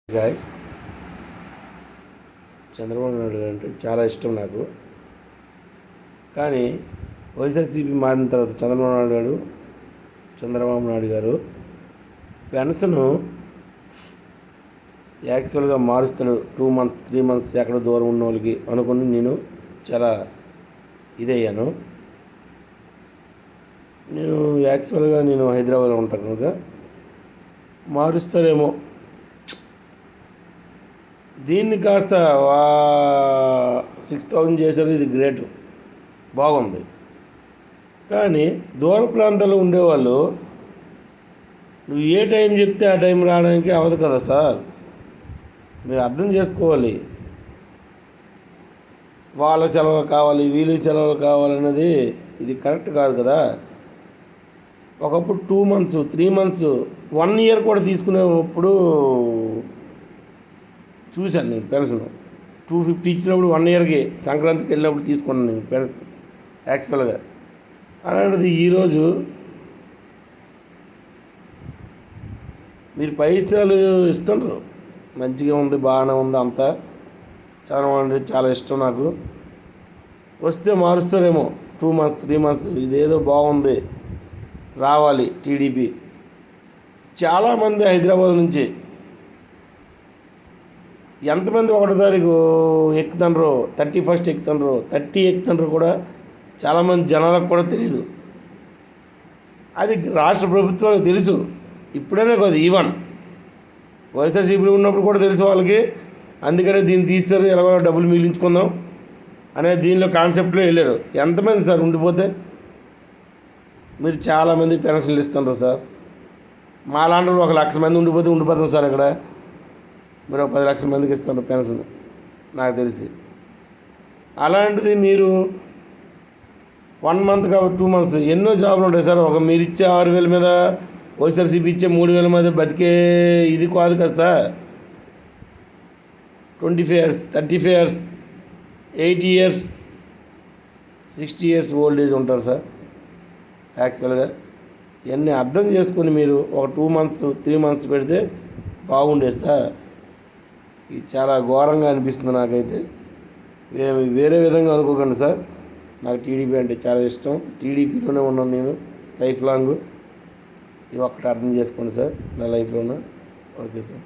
Guys, Chandrababu Naidu గారు అంటే చాలా ఇష్టం నాకు. కానీ వైఎస్ఆర్సీపీ మారిన తర్వాత చంద్రబాబు నాయుడు గారు పెన్షన్ యాక్చువల్గా మారుస్తాడు. 2 months 3 months ఎక్కడ దూరం ఉన్న వాళ్ళకి అనుకుని నేను చాలా ఇదయ్యాను. నేను హైదరాబాద్లో ఉంటాను కనుక మారుస్తారేమో. దీన్ని కాస్త 6,000 చేశారు. ఇది గ్రేట్, బాగుంది. కానీ దూర ప్రాంతాల్లో ఉండేవాళ్ళు నువ్వు ఏ టైం చెప్తే ఆ టైం రావడానికి అవ్వదు కదా సార్. మీరు అర్థం చేసుకోవాలి. వాళ్ళ సెలవులు కావాలి, వీళ్ళ సెలవులు కావాలన్నది ఇది కరెక్ట్ కాదు కదా. ఒకప్పుడు 2 months 3 months 1 year కూడా తీసుకునేప్పుడు చూశాను నేను. పెన్షన్ 250 ఇచ్చినప్పుడు 1 yearకి సంక్రాంతికి వెళ్ళినప్పుడు తీసుకున్నాను నేను పెన్షన్ యాక్చువల్గా. అలాంటిది ఈరోజు మీరు పైసలు ఇస్తున్నారు. మంచిగా ఉంది, బాగానే ఉంది, అంతా చాలా ఇష్టం నాకు. వస్తే మారుస్తారేమో 2 months 3 months. ఇదేదో బాగుంది, రావాలి టీడీపీ. చాలామంది హైదరాబాద్ నుంచి ఎంతమంది 1వ తారీఖు ఎక్కుతుండ్రో, 31st ఎక్కుతుండ్రో, 30 ఎక్కుతుండ్రో కూడా చాలామంది జనాలకు కూడా తెలియదు. అది రాష్ట్ర ప్రభుత్వానికి తెలుసు. ఇప్పుడైనా కాదు, ఈవెన్ వైఎస్ఆర్సీపీలో ఉన్నప్పుడు కూడా తెలుసు వాళ్ళకి. అందుకనే దీన్ని తీస్తారు, ఎలాగో డబ్బులు మిగిలించుకుందాం అనే దీనిలో కాన్సెప్ట్లో వెళ్ళారు. ఎంతమంది సార్ ఉండిపోతే? మీరు చాలామంది పెన్షన్లు ఇస్తుంటారు సార్. మా లాంటి 1,00,000 మంది ఉండిపోతాం సార్. ఇక్కడ మీరు 10 లక్షల మందికి ఇస్తున్నారు పెన్షన్ నాకు తెలిసి. అలాంటిది మీరు 1 month కాబట్టి 2 months ఎన్నో జాబులు ఉంటాయి సార్. మీరు ఇచ్చే 6,000 మీద వైఎస్ఆర్సీపీ ఇచ్చే 3,000 మీద బతికే ఇది కాదు కదా sir. 25 years 35 years 80 years 60 years old age ఉంటారు సార్ యాక్చువల్గా. ఇవన్నీ అర్థం చేసుకొని మీరు ఒక 2 months 3 months పెడితే బాగుండేది సార్. ఇది చాలా ఘోరంగా అనిపిస్తుంది నాకైతే. వేరే విధంగా అనుకోకండి సార్. నాకు టీడీపీ అంటే చాలా ఇష్టం. టీడీపీలోనే ఉన్నాను నేను లైఫ్ లాంగ్. ఇది ఒక్కటి అర్థం చేసుకోండి సార్ నా లైఫ్లోనే. Okay sir.